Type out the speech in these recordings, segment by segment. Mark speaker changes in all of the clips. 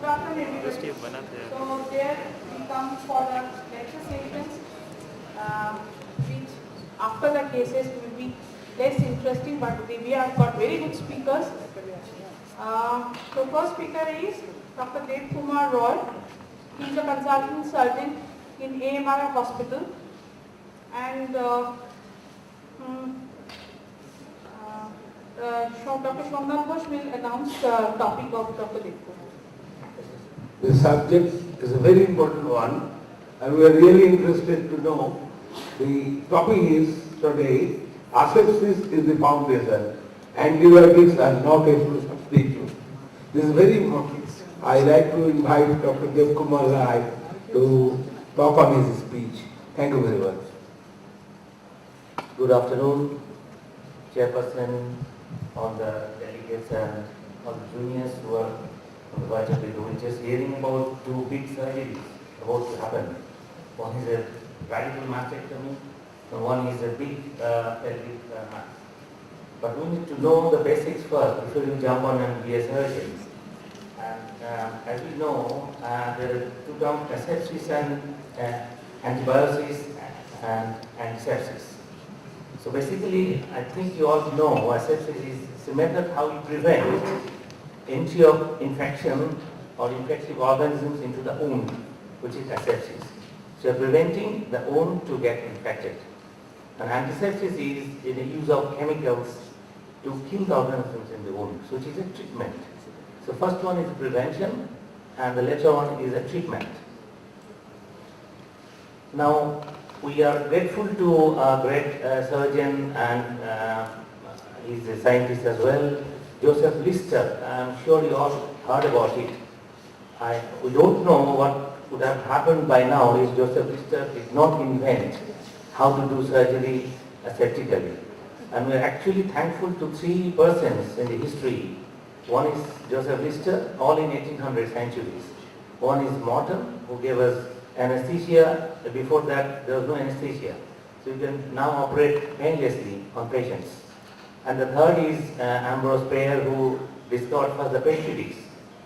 Speaker 1: Good afternoon, everybody. So there we come for the lecture sessions, which after the cases will be less interesting, but we have got very good speakers. The first speaker is Dr. Dev Kumar Roy. He is a consultant surgeon in AMR Hospital, and Dr. Shomnath Ghosh will announce the topic of Dr. Dev Kumar.
Speaker 2: The subject is a very important one, and we are really interested to know. The topic is today, asepsis is the foundation, antibiotics are not a substitute. This is very important. I like to invite Dr. Dev Kumar Roy to talk on his speech. Thank you very much.
Speaker 3: Good afternoon, Chairperson, all the delegates and all the juniors who are on the verge of the room. Just hearing about two big surgeries about to happen. One is a radical mastectomy and one is a big pelvic mass. But we need to know the basics first before you jump on and be a surgeon. And as we know, there are two terms, asepsis and antibiosis and sepsis. So basically, I think you all know asepsis is a method how you prevent entry of infection or infective organisms into the wound, which is asepsis. So you're preventing the wound to get infected. And antisepsis is the use of chemicals to kill the organisms in the wound, so it is a treatment. So first one is prevention and the later one is a treatment. Now, we are grateful to a great surgeon and he's a scientist as well, Joseph Lister. I'm sure you all heard about it. We don't know what would have happened by now if Joseph Lister did not invent how to do surgery aseptically. And we're actually thankful to three persons in the history. One is Joseph Lister, all in 1800 centuries. One is Morton, who gave us anesthesia. Before that, there was no anesthesia. So you can now operate painlessly on patients. And the third is Ambrose Payer, who discovered first the petri dish.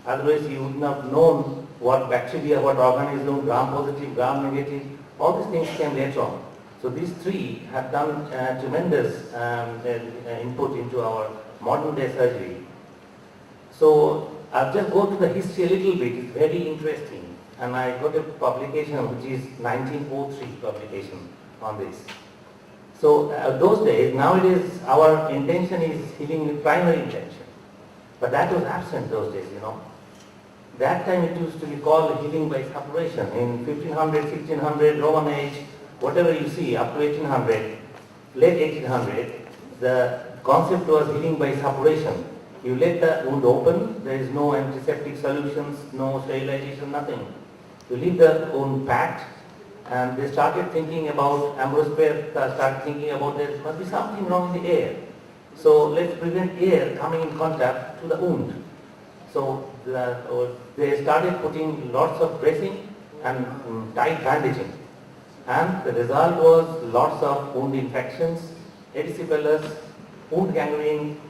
Speaker 3: Otherwise, you would not have known what bacteria, what organism, gram-positive, gram-negative, all these things came later on. So these three have done tremendous input into our modern-day surgery. So I'll just go to the history a little bit. It's very interesting. And I got a publication which is 1903 publication on this. So those days, nowadays our intention is healing with primary intention. But that was absent those days, you know. That time it used to be called healing by suppuration. In 1500, 1600, Roman age, whatever you see, up to 1800, late 1800, the concept was healing by suppuration. You let the wound open, there is no antiseptic solutions, no sterilization, nothing. You leave the wound packed, and they started thinking about, Ambrose Payer started thinking about there must be something wrong in the air. So let's prevent air coming in contact to the wound. So they started putting lots of dressing and tight bandaging. And the result was lots of wound infections, erysipelas, wound gangrene,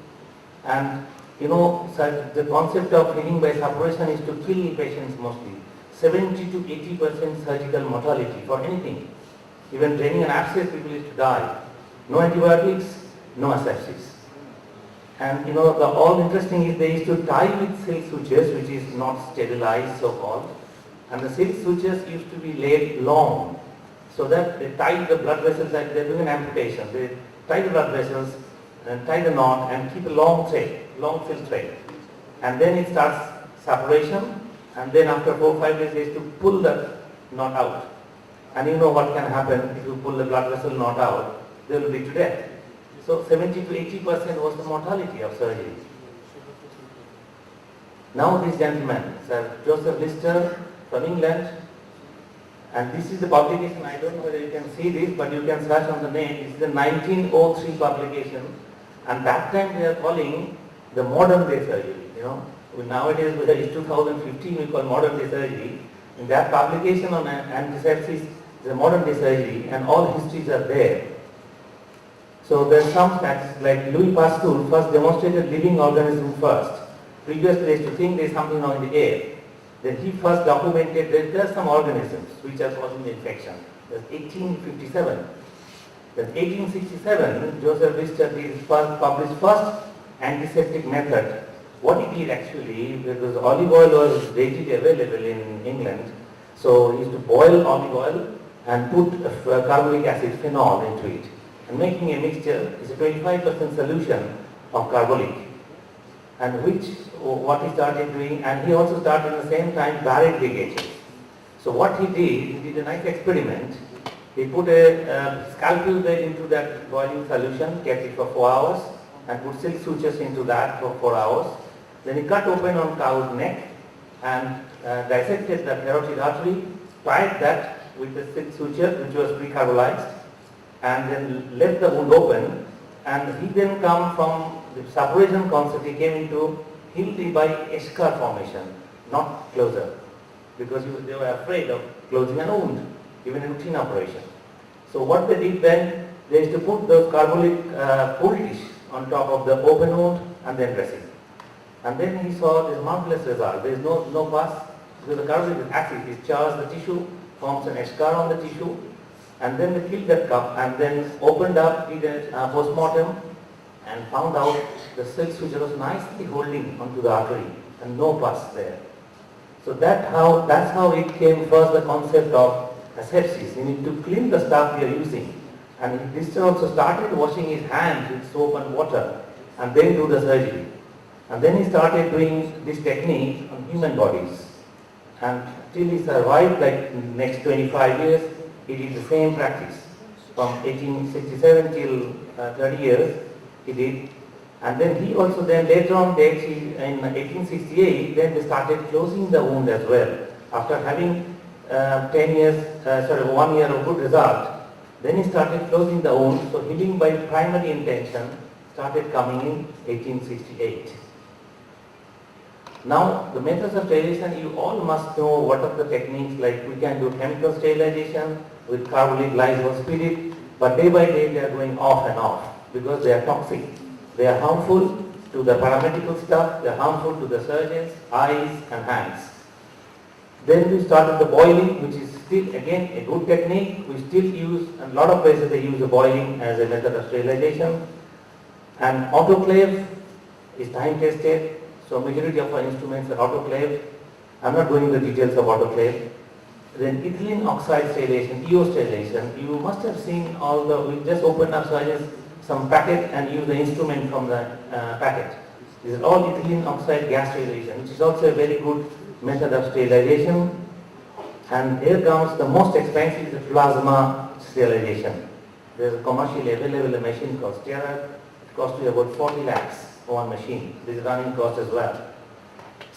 Speaker 3: and you know, the concept of healing by suppuration is to kill patients mostly. 70 to 80% surgical mortality for anything. Even draining an abscess, people used to die. No antibiotics, no asepsis. And you know, the all interesting is they used to tie with silk sutures, which is not sterilized, so-called. And the silk sutures used to be laid long, so that they tie the blood vessels, like they're doing an amputation. They tie the blood vessels and tie the knot and keep a long thread, long silk thread. And then it starts suppuration. And then after 4 or 5 days, they used to pull the knot out. And you know what can happen if you pull the blood vessel knot out, they will bleed to death. So 70 to 80% was the mortality of surgery. Now this gentleman, Sir Joseph Lister from England, and this is the publication, I don't know whether you can see this, but you can search on the name. This is the 1903 publication, and that time they are calling the modern day surgery, you know. Nowadays, whether it's 2015, we call modern day surgery. In that publication on antisepsis, is a modern day surgery, and all histories are there. So there's some facts, like Louis Pasteur first demonstrated living organism first. Previously, they used to think there's something wrong in the air. Then he first documented that there are some organisms which are causing the infection. That's 1857. Then 1867, Joseph Lister published first antiseptic method. What he did actually, because olive oil was readily available in England, so he used to boil olive oil and put carbolic acid, phenol into it, and making a mixture. Is a 25% solution of carbolic, and what he started doing, and he also started at the same time barrel ligature. So what he did a nice experiment. He put a scalpel bed into that boiling solution, kept it for 4 hours, and put silk sutures into that for 4 hours. Then he cut open on cow's neck and dissected the carotid artery, tied that with the silk suture which was pre-carbolized, and then left the wound open. And he then come from the suppuration concept, he came into Hildy by eschar formation, not closure, because they were afraid of closing a wound, even in routine operation. So what they did then, they used to put those carbolic poultice on top of the open wound and then dressing. And then he saw this marvelous result. There is no pus, because the carbolic acid chars the tissue, forms an eschar on the tissue, and then they killed that cup and then opened up, did a post-mortem, and found out the silk suture was nicely holding onto the artery and no pus there. So that's how it came first, the concept of asepsis. You need to clean the stuff you are using. And this also started washing his hands with soap and water and then do the surgery. And then he started doing this technique on human bodies. And till he survived, like in the next 25 years, he did the same practice. From 1867 till 30 years, he did. And then he also then later on in 1868, then they started closing the wound as well. After having 1 year of good result, then he started closing the wound. So healing by primary intention started coming in 1868. Now the methods of sterilization, you all must know what are the techniques, like we can do chemical sterilization with carbolic lysol spirit, but day by day they are going off and off because they are toxic. They are harmful to the paramedical staff, they are harmful to the surgeons, eyes and hands. Then we started the boiling, which is still again a good technique. We still use, and a lot of places they use the boiling as a method of sterilization. And autoclave is time tested, so majority of our instruments are autoclaved. I'm not going into the details of autoclave. Then ethylene oxide sterilization, EO sterilization. You must have seen we just opened up some packet and use the instrument from the packet. This is all ethylene oxide gas sterilization, which is also a very good method of sterilization. And here comes the most expensive, the plasma sterilization. There is a commercially available machine called Sterile. It costs you about 40 lakhs for one machine. This is running cost as well.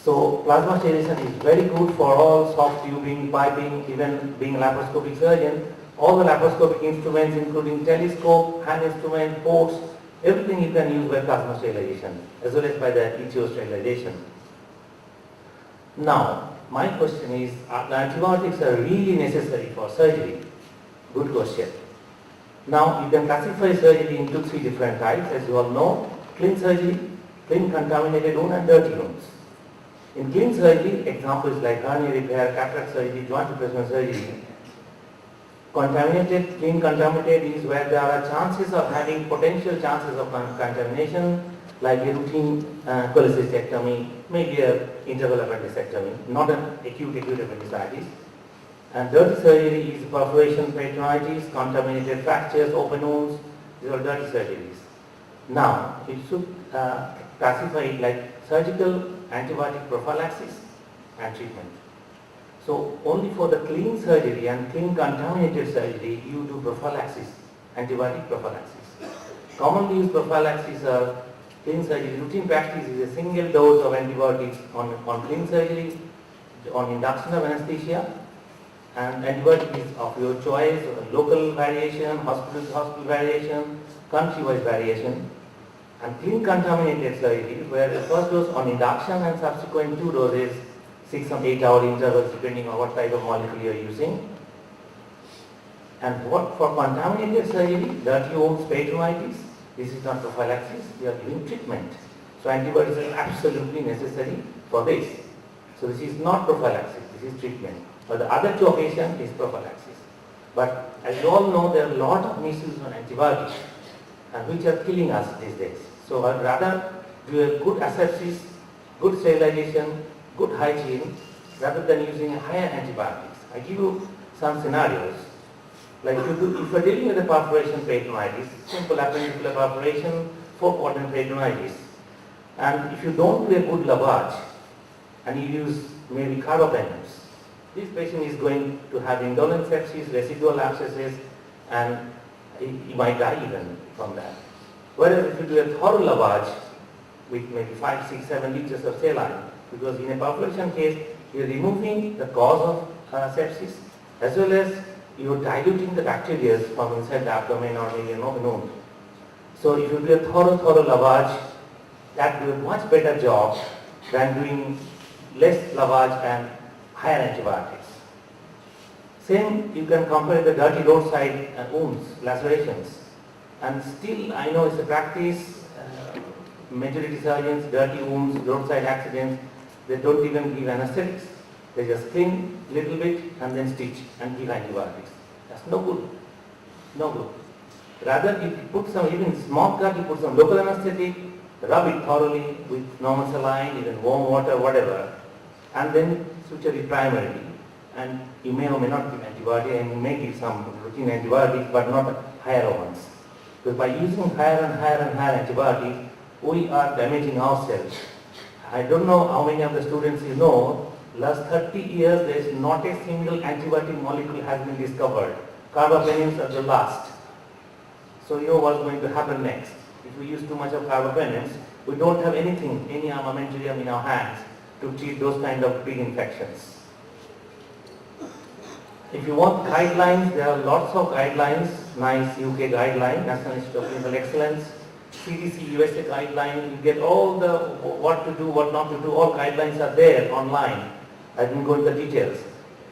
Speaker 3: So plasma sterilization is very good for all soft tubing, piping, even being a laparoscopic surgeon. All the laparoscopic instruments, including telescope, hand instrument, ports, everything you can use by plasma sterilization, as well as by the ETO sterilization. Now, my question is, are the antibiotics are really necessary for surgery? Good question. Now, you can classify surgery into 3 different types, as you all know: clean surgery, clean contaminated wound, and dirty wounds. In clean surgery, examples like hernia repair, cataract surgery, joint replacement surgery. Clean contaminated is where there are chances of having potential chances of contamination, like a routine cholecystectomy, maybe an interval appendicectomy, not an acute appendicitis. And dirty surgery is perforation, peritonitis, contaminated fractures, open wounds. These are dirty surgeries. Now, you should classify it like surgical antibiotic prophylaxis and treatment. So only for the clean surgery and clean contaminated surgery you do prophylaxis, antibiotic prophylaxis. Commonly used prophylaxis are clean surgery. Routine practice is a single dose of antibiotics on clean surgery, on induction of anesthesia, and antibiotic is of your choice, local variation, hospital to hospital variation, country-wise variation. And clean contaminated surgery, where the first dose on induction and subsequent 2 doses, 6 and 8 hour intervals depending on what type of molecule you are using. And what for contaminated surgery, dirty wounds, peritonitis, this is not prophylaxis, we are giving treatment. So antibiotics are absolutely necessary for this. So this is not prophylaxis, this is treatment. But the other two occasions is prophylaxis. But as you all know, there are a lot of misuse on antibiotics, and which are killing us these days. So I'd rather do a good asepsis, good sterilization, good hygiene, rather than using higher antibiotics. I give you some scenarios. Like if you're dealing with a perforation peritonitis, simple appendicular perforation, 4-quadrant peritonitis, and if you don't do a good lavage, and you use maybe carbapenems, this patient is going to have indolent sepsis, residual abscesses, and he might die even from that. Whereas if you do a thorough lavage with maybe 5, 6, 7 liters of saline, because in a perforation case, you're removing the cause of sepsis, as well as you're diluting the bacteria from inside the abdomen or maybe node. So if you do a thorough lavage, that will do a much better job than doing less lavage and higher antibiotics. Same, you can compare the dirty roadside wounds, lacerations. And still, I know it's a practice, majority surgeons, dirty wounds, roadside accidents, they don't even give anesthetics. They just clean a little bit and then stitch and give antibiotics. That's no good. No good. Rather, if you put some, even small cut, you put some local anesthetic, rub it thoroughly with normal saline, even warm water, whatever, and then suture it primarily. And you may or may not give antibiotic, and you may give some routine antibiotics, but not higher ones. Because by using higher and higher antibiotics, we are damaging ourselves. I don't know how many of the students you know, last 30 years there is not a single antibiotic molecule has been discovered. Carbapenems are the last. So you know what's going to happen next. If we use too much of carbapenems, we don't have anything, any armamentarium in our hands to treat those kind of big infections. If you want guidelines, there are lots of guidelines, nice UK guideline, National Institute of Clinical Excellence, CDC USA guideline, you get all the what to do, what not to do, all guidelines are there online. I didn't go into the details.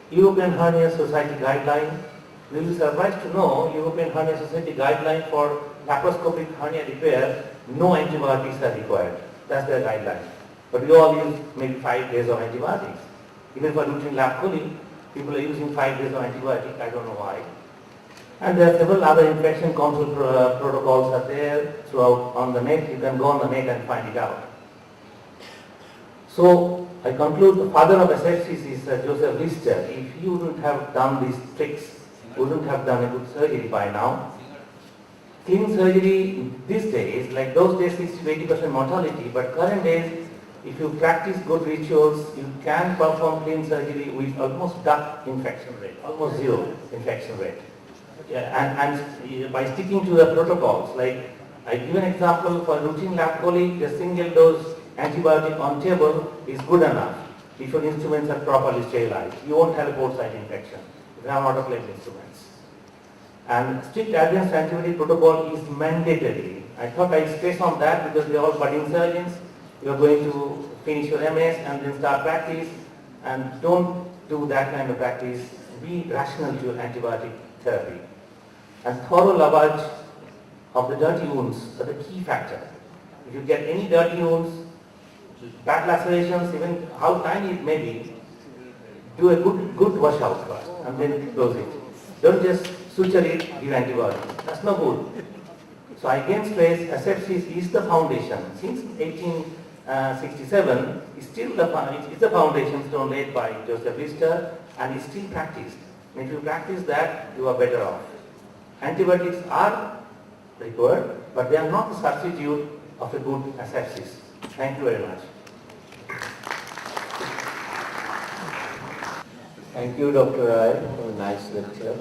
Speaker 3: European Hernia Society guideline, you will be surprised to know European Hernia Society guideline for laparoscopic hernia repair, no antibiotics are required. That's their guideline. But we all use maybe 5 days of antibiotics. Even for routine lap coli, people are using 5 days of antibiotic, I don't know why. And there are several other infection control protocols are there throughout on the net. You can go on the net and find it out. So I conclude the father of asepsis is Joseph Lister. If he wouldn't have done these tricks, wouldn't have done a good surgery by now. Clean surgery these days, like those days 60 to 80% mortality, but current days, if you practice good rituals, you can perform clean surgery with almost duck infection rate, almost zero infection rate. Yeah, and by sticking to the protocols, like I give an example for routine lap coli, the single dose antibiotic on table is good enough if your instruments are properly sterilized. You won't have a port site infection if you have autoclave instruments. And strict adherence to antibiotic protocol is mandatory. I thought I'd stress on that because we are all budding surgeons. You are going to finish your MS and then start practice, and don't do that kind of practice. Be rational to your antibiotic therapy. And thorough lavage of the dirty wounds are the key factor. If you get any dirty wounds, back lacerations, even how tiny it may be, do a good washout first and then close it. Don't just suture it, give antibiotics. That's no good. So I again stress, asepsis is the foundation. Since 1867, it's still the foundation stone laid by Joseph Lister, and it's still practiced. And if you practice that, you are better off. Antibiotics are required, but they are not the substitute of a good asepsis. Thank you very much.
Speaker 4: Thank you, Dr. Rai, for a nice lecture.